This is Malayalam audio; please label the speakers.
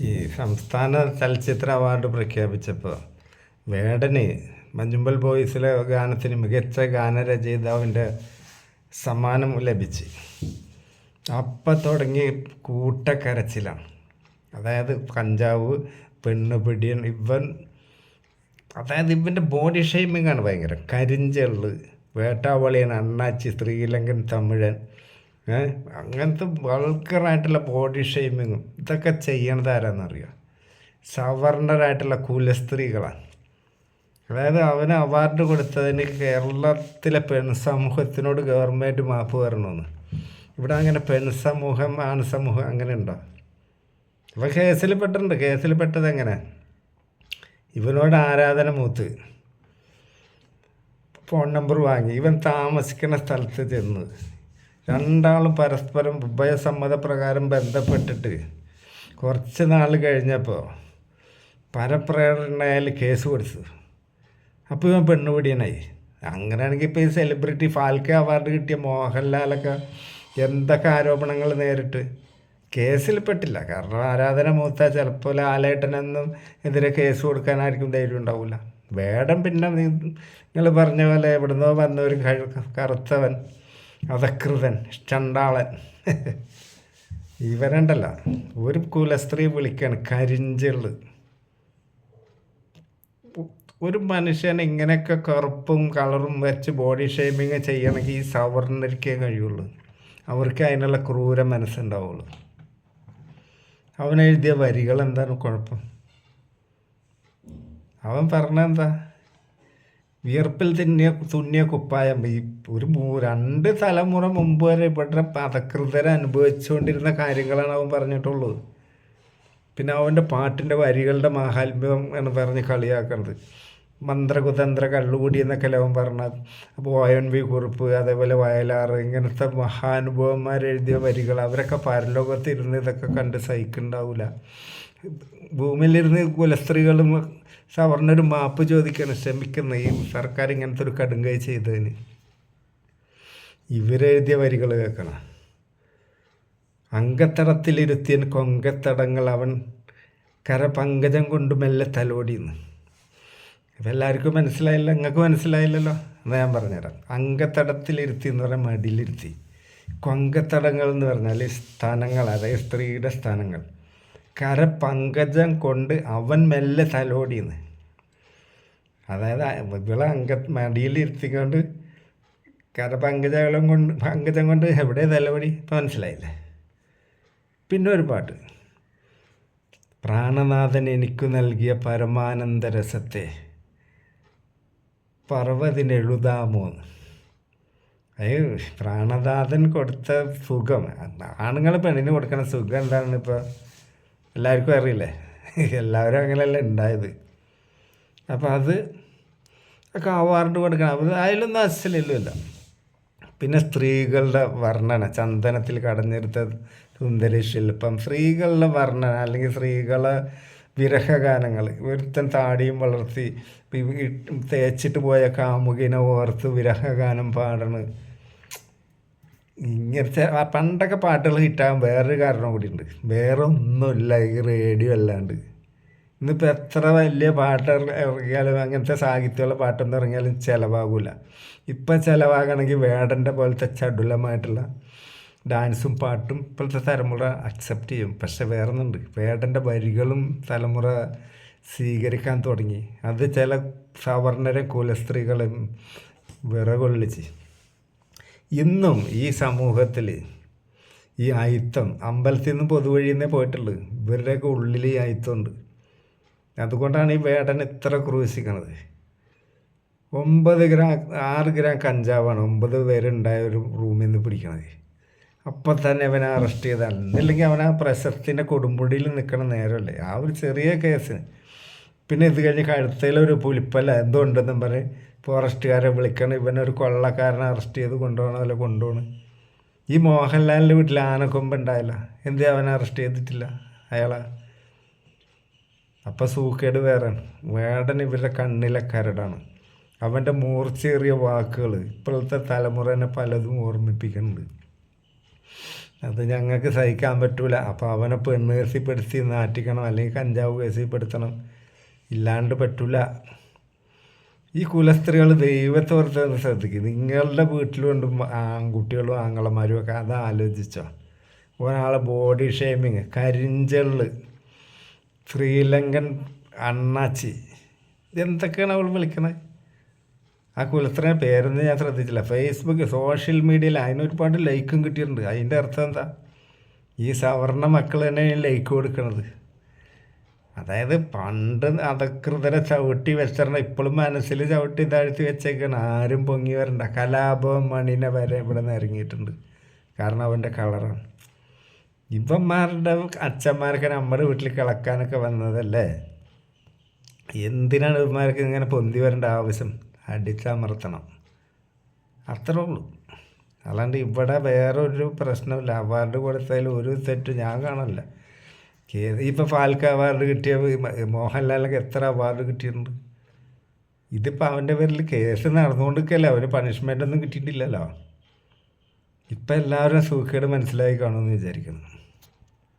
Speaker 1: ഈ സംസ്ഥാന ചലച്ചിത്ര അവാർഡ് പ്രഖ്യാപിച്ചപ്പോൾ വേടന് മഞ്ജുമ്പൽ ബോയ്സിലെ ഗാനത്തിന് മികച്ച ഗാനരചയിതാവിൻ്റെ സമ്മാനം ലഭിച്ച് അപ്പം തുടങ്ങി കൂട്ടക്കരച്ചിലാണ്. അതായത് കഞ്ചാവ്, പെണ്ണുപിടിയൻ, ഇവൻ്റെ ബോഡി ഷെയ്മിങ് ആണ് ഭയങ്കര. കരിഞ്ചെള്ള്, വേട്ടാവളിയൻ, അണ്ണാച്ചി, ശ്രീലങ്കൻ തമിഴൻ, അങ്ങനത്തെ വൾഗറായിട്ടുള്ള ബോഡി ഷെയ്മിങ്ങും ഇതൊക്കെ ചെയ്യണത് ആരാന്നറിയുക? സവർണരായിട്ടുള്ള കുലസ്ത്രീകളാണ്. അതായത് അവന് അവാർഡ് കൊടുത്തതിന് കേരളത്തിലെ പെൺസമൂഹത്തിനോട് ഗവൺമെൻറ് മാപ്പ് വരണമെന്ന്. ഇവിടെ അങ്ങനെ പെൺസമൂഹം, ആൺസമൂഹം അങ്ങനെ ഉണ്ടോ? ഇവ കേസിൽ പെട്ടിട്ടുണ്ട്. കേസിൽ പെട്ടത് എങ്ങനെ? ഇവനോട് ആരാധന മൂത്ത് ഫോൺ നമ്പർ വാങ്ങി ഇവൻ താമസിക്കുന്ന സ്ഥലത്ത് ചെന്ന് രണ്ടാളും പരസ്പരം ഉഭയസമ്മതപ്രകാരം ബന്ധപ്പെട്ടിട്ട് കുറച്ച് നാൾ കഴിഞ്ഞപ്പോൾ പരപ്രേരണയിൽ കേസ് കൊടുത്തു. അപ്പോൾ ഇവൻ പെണ്ണുപിടിയനായി. അങ്ങനെയാണെങ്കിൽ ഇപ്പോൾ ഈ സെലിബ്രിറ്റി ഫാൽക്കെ അവാർഡ് കിട്ടിയ മോഹൻലാലൊക്കെ എന്തൊക്കെ ആരോപണങ്ങൾ നേരിട്ട് കേസിൽ പെട്ടില്ല. കാരണം ആരാധന മൂത്ത ചിലപ്പോൾ ലാലേട്ടനൊന്നും എതിരെ കേസ് കൊടുക്കാനായിരിക്കും ധൈര്യം ഉണ്ടാവില്ല. വേടൻ പിന്നെ നിങ്ങൾ പറഞ്ഞ പോലെ എവിടുന്നോ വന്ന ഒരു കറുത്തവൻ, അധകൃതൻ, ചണ്ടാളൻ ഇവരുണ്ടല്ല, ഒരു കുലസ്ത്രീ വിളിക്കാണ് കരിഞ്ചെള്ള്. ഒരു മനുഷ്യനെ ഇങ്ങനെയൊക്കെ കറുപ്പും കളറും വെച്ച് ബോഡി ഷേമിങ് ചെയ്യണമെങ്കിൽ ഈ സവർണരിക്കേ കഴിയുള്ളൂ. അവർക്ക് അതിനുള്ള ക്രൂര മനസ്സുണ്ടാവുള്ളൂ. അവൻ എഴുതിയ വരികൾ എന്താണ് കുഴപ്പം? അവൻ പറഞ്ഞെന്താ? വിയർപ്പിൽ തുന്നിയ കുപ്പായം. ഈ ഒരു 2 തലമുറ മുമ്പ് വരെ ഇവിടെ അധകൃതരെ അനുഭവിച്ചുകൊണ്ടിരുന്ന കാര്യങ്ങളാണ് അവൻ പറഞ്ഞിട്ടുള്ളത്. പിന്നെ അവൻ്റെ പാട്ടിൻ്റെ വരികളുടെ മാഹാത്മ്യം എന്ന് പറഞ്ഞ് കളിയാക്കുന്നത്. മന്ത്രകുതന്ത്ര കള്ളുകൂടി എന്നൊക്കെ അവൻ പറഞ്ഞത്. അപ്പോൾ ONV കുറുപ്പ്, അതേപോലെ വയലാർ, ഇങ്ങനത്തെ മഹാനുഭവന്മാരെഴുതിയ വരികൾ അവരൊക്കെ പരലോകത്ത് ഇരുന്ന് ഇതൊക്കെ കണ്ട് സഹിക്കുന്നുണ്ടാവില്ല. ഭൂമിയിലിരുന്ന് കുലസ്ത്രീകളും സവർണൊരു മാപ്പ് ചോദിക്കണം, ശ്രമിക്കുന്ന ഈ സർക്കാർ ഇങ്ങനത്തെ ഒരു കടുങ്കൈ ചെയ്തതിന്. ഇവരെഴുതിയ വരികൾ കേൾക്കണം. അങ്കത്തടത്തിലിരുത്തിയൻ കൊങ്കത്തടങ്ങൾ അവൻ കരപങ്കജം കൊണ്ട് മെല്ലെ തലോടിയെന്ന്. ഇപ്പം എല്ലാവർക്കും മനസ്സിലായില്ല, നിങ്ങൾക്ക് മനസ്സിലായില്ലല്ലോ. എന്നാൽ ഞാൻ പറഞ്ഞുതരാം. അങ്കത്തടത്തിലിരുത്തി എന്ന് പറഞ്ഞാൽ മടിയിലിരുത്തി. കൊങ്കത്തടങ്ങൾ എന്ന് പറഞ്ഞാൽ സ്ഥാനങ്ങൾ, അതായത് സ്ത്രീയുടെ സ്ഥാനങ്ങൾ. കരപങ്കജം കൊണ്ട് അവൻ മെല്ലെ തലോടിയെന്ന്. അതായത് ഇവളെ മടിയിലിരുത്തിക്കൊണ്ട് പങ്കജം കൊണ്ട് എവിടെ തലോടി? ഇപ്പം മനസ്സിലായില്ലേ? പിന്നെ ഒരു പാട്ട്, പ്രാണനാഥൻ എനിക്കു നൽകിയ പരമാനന്ദ രസത്തെ പർവ്വതിനെഴുതാമോ? പ്രാണനാഥൻ കൊടുത്ത സുഖം, ആണുങ്ങൾ പെണ്ണിന് കൊടുക്കുന്ന സുഖം എന്താണെന്ന് ഇപ്പോൾ എല്ലാവർക്കും അറിയില്ലേ? എല്ലാവരും അങ്ങനെയല്ല ഉണ്ടായത്. അപ്പോൾ അത് ഒക്കെ അവാർഡ് കൊടുക്കണം. അതിലൊന്നും അസലില്ല. പിന്നെ സ്ത്രീകളുടെ വർണ്ണന, ചന്ദനത്തിൽ കടഞ്ഞെടുത്ത സുന്ദരി ശില്പം, സ്ത്രീകളുടെ വർണ്ണന അല്ലെങ്കിൽ സ്ത്രീകളെ വിരഹഗാനങ്ങൾ. ഒരുത്തൻ താടിയും വളർത്തി തേച്ചിട്ട് പോയ കാമുകിനെ ഓർത്ത് വിരഹഗാനം പാടണ്. ഇങ്ങനത്തെ പണ്ടൊക്കെ പാട്ടുകൾ ഹിറ്റാകാൻ വേറൊരു കാരണം കൂടിയുണ്ട്. വേറെ ഒന്നുമില്ല ഈ റേഡിയോ അല്ലാണ്ട്. ഇന്നിപ്പോൾ എത്ര വലിയ പാട്ട് ഇറങ്ങിയാലും അങ്ങനത്തെ സാഹിത്യമുള്ള പാട്ടൊന്നും ഇറങ്ങിയാലും ചിലവാകില്ല. ഇപ്പം ചിലവാകണമെങ്കിൽ വേടൻ്റെ പോലത്തെ ചടുലമായിട്ടുള്ള ഡാൻസും പാട്ടും ഇപ്പോഴത്തെ തലമുറ അക്സെപ്റ്റ് ചെയ്യും. പക്ഷെ വേറൊന്നുണ്ട്, വേടൻ്റെ വരികളും തലമുറ സ്വീകരിക്കാൻ തുടങ്ങി. അത് ചില സവർണരെ കുലസ്ത്രീകളും വിറകൊള്ളിച്ച്. ഇന്നും ഈ സമൂഹത്തിൽ ഈ അയിത്തം, അമ്പലത്തിൽ നിന്ന് പൊതുവഴിയിൽ നിന്നേ പോയിട്ടുള്ളൂ. ഇവരുടെയൊക്കെ ഉള്ളിൽ ഈ അയിത്തമുണ്ട്. അതുകൊണ്ടാണ് ഈ വേടൻ ഇത്ര ക്രൂശിക്കണത്. 6 ഗ്രാം കഞ്ചാവാണ് 9 പേരുണ്ടായ ഒരു റൂമിൽ നിന്ന് പിടിക്കണത്. അപ്പം തന്നെ അവനെ അറസ്റ്റ് ചെയ്താണ്. എന്നില്ലെങ്കിൽ അവൻ ആ പ്രശസ്തിൻ്റെ കൊടുമുടിയിൽ നിൽക്കണ നേരമല്ലേ ആ ഒരു ചെറിയ കേസിന്. പിന്നെ ഇത് കഴിഞ്ഞ് കഴുത്തയിലൊരു പുലിപ്പല്ല എന്തോ ഉണ്ടെന്നും പറഞ്ഞ് ഫോറസ്റ്റുകാരെ വിളിക്കണം. ഇവനൊരു കൊള്ളക്കാരനെ അറസ്റ്റ് ചെയ്ത് കൊണ്ടുപോകണമല്ലോ കൊണ്ടുപോകണം. ഈ മോഹൻലാലിൻ്റെ വീട്ടിൽ ആനക്കൊമ്പ് ഉണ്ടായില്ല, എന്തേ അവനെ അറസ്റ്റ് ചെയ്തിട്ടില്ല അയാളെ? അപ്പം സൂക്കേട് വേറെയാണ്. വേടൻ ഇവരുടെ കണ്ണിലെ കരടാണ്. അവൻ്റെ മൂർച്ചയേറിയ വാക്കുകൾ ഇപ്പോഴത്തെ തലമുറനെ പലതും ഓർമ്മിപ്പിക്കുന്നുണ്ട്. അത് ഞങ്ങൾക്ക് സഹിക്കാൻ പറ്റൂല. അപ്പോൾ അവനെ പെണ്ണ് കേസിൽപ്പെടുത്തി നാട്ടിക്കണം, അല്ലെങ്കിൽ കഞ്ചാവ് കേസിൽപ്പെടുത്തണം. ഇല്ലാണ്ട് പറ്റൂല. ഈ കുലസ്ത്രീകൾ ദൈവത്തെ ഓർത്ത് ശ്രദ്ധിക്കും. നിങ്ങളുടെ വീട്ടിലുണ്ട് ആൺകുട്ടികളും ആങ്ങളമാരും ഒക്കെ, അത് ആലോചിച്ചോ. ഒരാളെ ബോഡി ഷേമിങ്, കരിഞ്ചെള്ള്, ശ്രീലങ്കൻ അണ്ണാച്ചി, എന്തൊക്കെയാണ് അവൾ വിളിക്കണത്? ആ കുലസ്ത്രീയുടെ പേരൊന്നും ഞാൻ ശ്രദ്ധിച്ചില്ല. ഫേസ്ബുക്ക്, സോഷ്യൽ മീഡിയയിൽ അതിനൊരുപാട് ലൈക്കും കിട്ടിയിട്ടുണ്ട്. അതിൻ്റെ അർത്ഥം എന്താ? ഈ സവർണ മക്കൾ തന്നെ ലൈക്ക് കൊടുക്കണത്. അതായത് പണ്ട് അധകൃതരെ ചവിട്ടി വെച്ചിരുന്ന ഇപ്പോഴും മനസ്സിൽ ചവിട്ടി താഴ്ത്തി വെച്ചേക്കാണ്. ആരും പൊങ്ങി വരണ്ട. കലാപം മണിനെ വരെ ഇവിടെ നിന്ന് ഇറങ്ങിയിട്ടുണ്ട്. കാരണം അവൻ്റെ കളറാണ്. ഇവന്മാരുടെ അച്ഛന്മാരൊക്കെ നമ്മുടെ വീട്ടിൽ കിളക്കാനൊക്കെ വന്നതല്ലേ. എന്തിനാണ് ഇവന്മാർക്ക് ഇങ്ങനെ പൊന്തി വരേണ്ട ആവശ്യം? അടിച്ചമർത്തണം, അത്രേ ഉള്ളൂ. അല്ലാണ്ട് ഇവിടെ വേറൊരു പ്രശ്നമില്ല. അവാർഡ് കൊടുത്തതിൽ ഒരു തെറ്റ് ഞാൻ കാണില്ല. ഇപ്പോൾ ഫാൽക്കെ അവാർഡ് കിട്ടിയ മോഹൻലാലിനൊക്കെ എത്ര അവാർഡ് കിട്ടിയിട്ടുണ്ട്. ഇതിപ്പോൾ അവൻ്റെ പേരിൽ കേസ് നടന്നുകൊണ്ടിരിക്കുകയല്ലേ, അവന് പണിഷ്മെൻ്റ് ഒന്നും കിട്ടിയിട്ടില്ലല്ലോ. ഇപ്പം എല്ലാവരും സൂക്കേട് മനസ്സിലായി കാണുമെന്ന് വിചാരിക്കുന്നു.